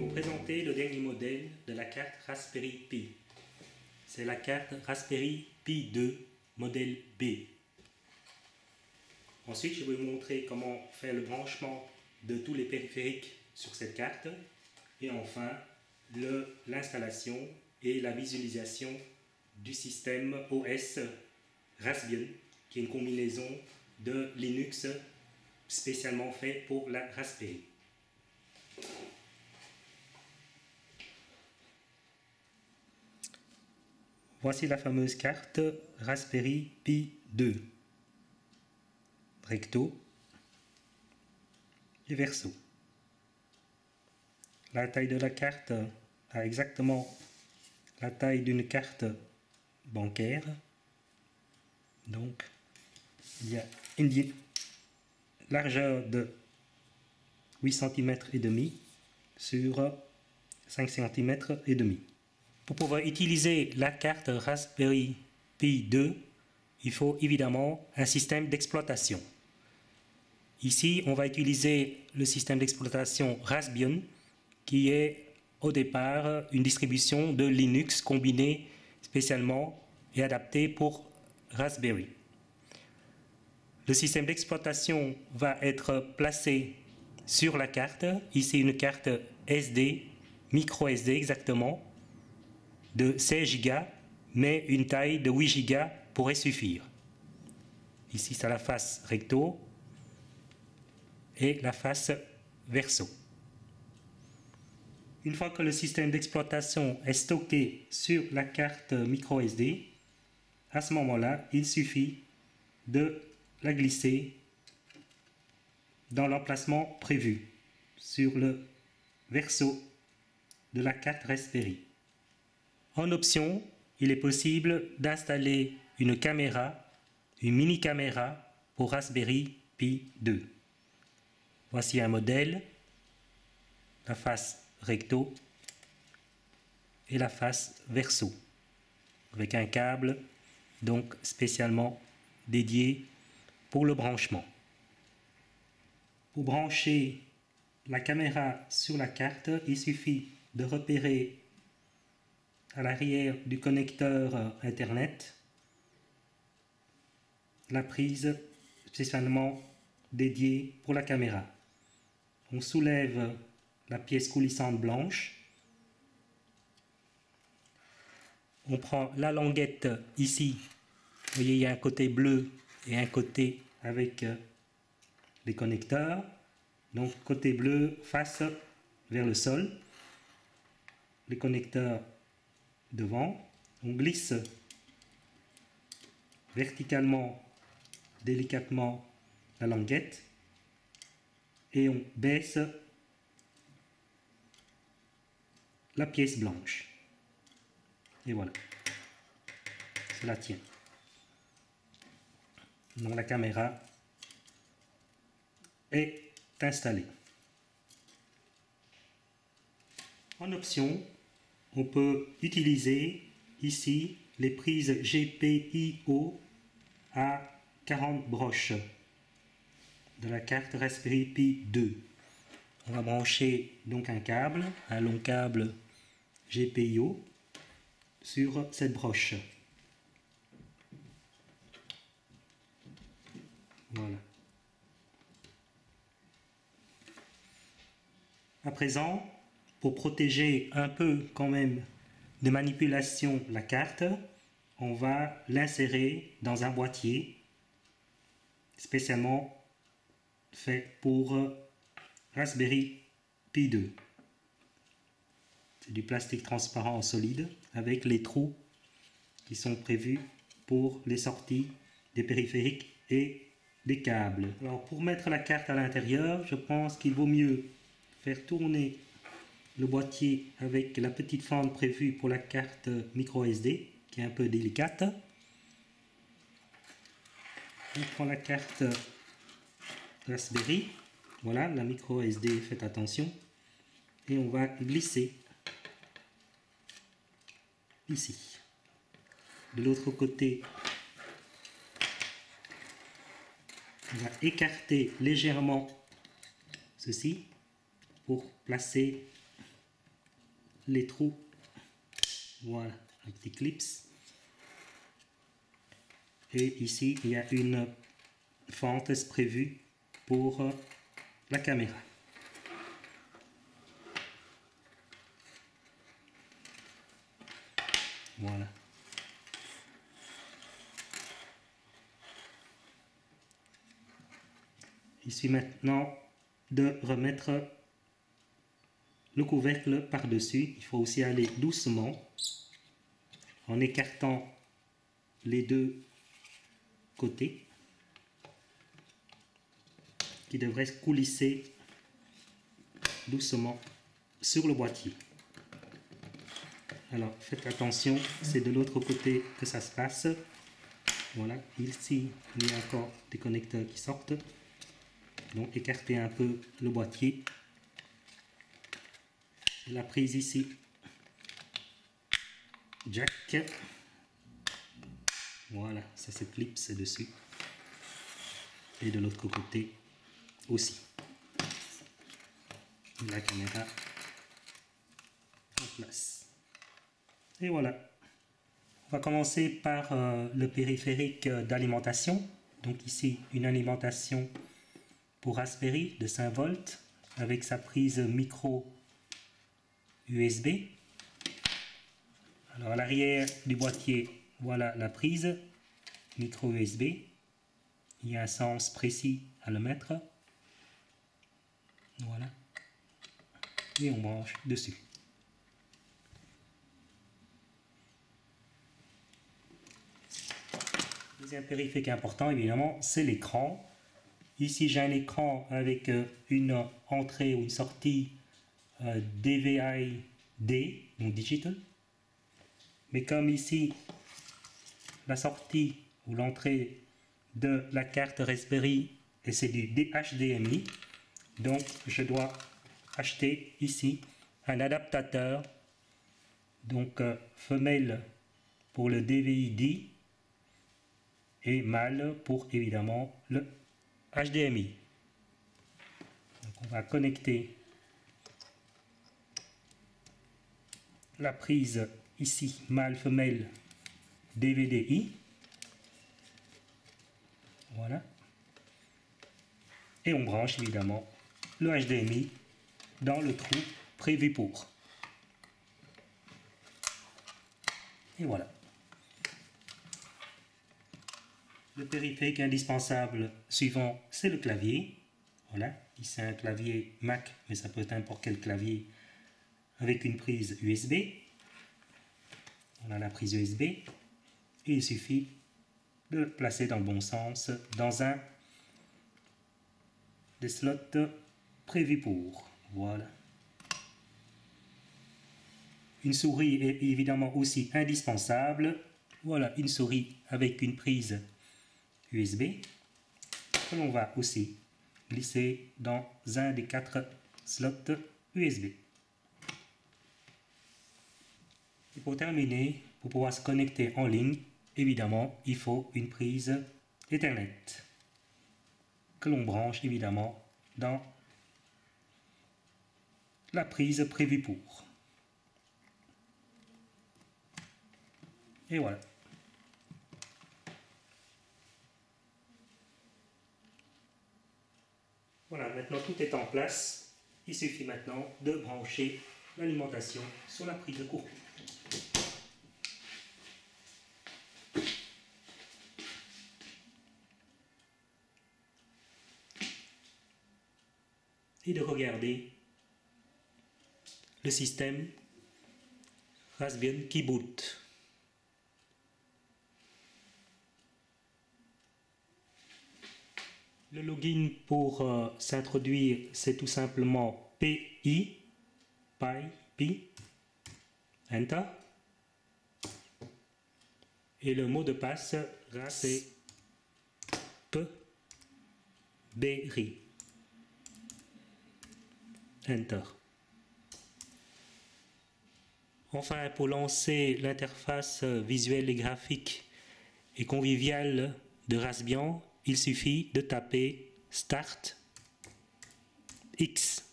vous présenter le dernier modèle de la carte Raspberry Pi. C'est la carte Raspberry Pi 2 modèle B. Ensuite, je vais vous montrer comment faire le branchement de tous les périphériques sur cette carte. Et enfin, l'installation et la visualisation du système OS Raspbian, qui est une combinaison de Linux spécialement fait pour la Raspberry. Voici la fameuse carte Raspberry Pi 2, recto et verso. La taille de la carte a exactement la taille d'une carte bancaire. Donc, il y a une largeur de 8 cm et demi sur 5 cm et demi. Pour pouvoir utiliser la carte Raspberry Pi 2, il faut évidemment un système d'exploitation. Ici, on va utiliser le système d'exploitation Raspbian, qui est au départ une distribution de Linux combinée spécialement et adaptée pour Raspberry. Le système d'exploitation va être placé sur la carte. Ici, une carte SD, micro SD exactement, de 16 Go, mais une taille de 8 Go pourrait suffire. Ici, c'est la face recto et la face verso. Une fois que le système d'exploitation est stocké sur la carte micro SD, à ce moment-là, il suffit de la glisser dans l'emplacement prévu sur le verso de la carte Raspberry. En option, il est possible d'installer une caméra, une mini caméra pour Raspberry Pi 2. Voici un modèle, la face recto et la face verso, avec un câble donc spécialement dédié pour le branchement. Pour brancher la caméra sur la carte, il suffit de repérer à l'arrière du connecteur Internet la prise spécialement dédiée pour la caméra. On soulève la pièce coulissante blanche. On prend la languette ici. Vous voyez, il y a un côté bleu et un côté avec les connecteurs. Donc côté bleu face vers le sol. Les connecteurs devant. On glisse verticalement, délicatement la languette et on baisse la pièce blanche. Et voilà, cela tient. Donc la caméra est installée. En option, on peut utiliser ici les prises GPIO à 40 broches de la carte Raspberry Pi 2. On va brancher donc un câble, un long câble GPIO sur cette broche. Voilà. À présent, pour protéger un peu quand même de manipulation la carte, on va l'insérer dans un boîtier spécialement fait pour Raspberry Pi 2. C'est du plastique transparent solide avec les trous qui sont prévus pour les sorties des périphériques et des câbles. Alors pour mettre la carte à l'intérieur, je pense qu'il vaut mieux faire tourner le boîtier avec la petite fente prévue pour la carte micro SD qui est un peu délicate. On prend la carte Raspberry, voilà la micro SD, faites attention, et on va glisser ici. De l'autre côté, on va écarter légèrement ceci pour placer les trous, voilà, avec des clips. Et ici, il y a une fente prévue pour la caméra. Voilà. Il suffit maintenant de remettre le couvercle par-dessus. Il faut aussi aller doucement en écartant les deux côtés qui devraient coulisser doucement sur le boîtier. Alors faites attention, c'est de l'autre côté que ça se passe. Voilà, ici il y a encore des connecteurs qui sortent. Donc écartez un peu le boîtier. La prise ici, jack. Voilà, ça se clipse dessus. Et de l'autre côté aussi. La caméra en place. Et voilà. On va commencer par le périphérique d'alimentation. Donc ici, une alimentation pour Raspberry de 5 volts avec sa prise micro USB. Alors à l'arrière du boîtier, voilà la prise micro USB. Il y a un sens précis à le mettre. Voilà. Et on branche dessus. Deuxième périphérique important, évidemment, c'est l'écran. Ici, j'ai un écran avec une entrée ou une sortie DVI-D, donc digital. Mais comme ici, la sortie ou l'entrée de la carte Raspberry, et c'est du HDMI, donc je dois acheter ici un adaptateur, donc femelle pour le DVI-D et mâle pour évidemment le HDMI. Donc on va connecter la prise ici mâle femelle DVDI. Voilà. Et on branche évidemment le HDMI dans le trou prévu pour. Et voilà. Le périphérique indispensable suivant, c'est le clavier. Voilà, ici c'est un clavier Mac, mais ça peut être n'importe quel clavier avec une prise USB. On a la prise USB et il suffit de le placer dans le bon sens dans un des slots prévus pour. Voilà. Une souris est évidemment aussi indispensable. Voilà, une souris avec une prise USB que l'on va aussi glisser dans un des 4 slots USB. Et pour terminer, pour pouvoir se connecter en ligne, évidemment, il faut une prise Ethernet que l'on branche évidemment dans la prise prévue pour. Et voilà. Voilà, maintenant tout est en place. Il suffit maintenant de brancher l'alimentation sur la prise de courant. Et de regarder le système Raspbian qui boot. Le login pour s'introduire, c'est tout simplement PI, Enter. Et le mot de passe, c'est PBRI, Enter. Enfin, pour lancer l'interface visuelle et graphique et conviviale de Raspbian, il suffit de taper Start X,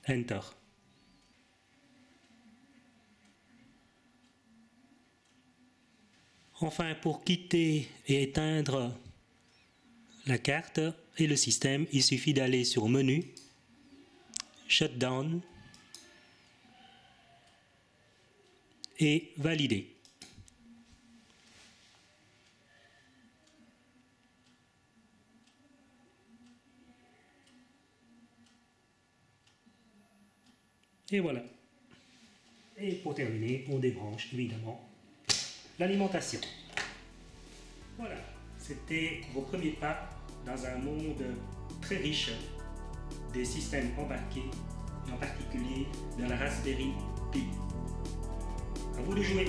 Enter. Enfin, pour quitter et éteindre la carte et le système, il suffit d'aller sur Menu, Shutdown et Valider. Et voilà. Et pour terminer, on débranche évidemment l'alimentation. Voilà, c'était vos premiers pas dans un monde très riche des systèmes embarqués, et en particulier de la Raspberry Pi. À vous de jouer!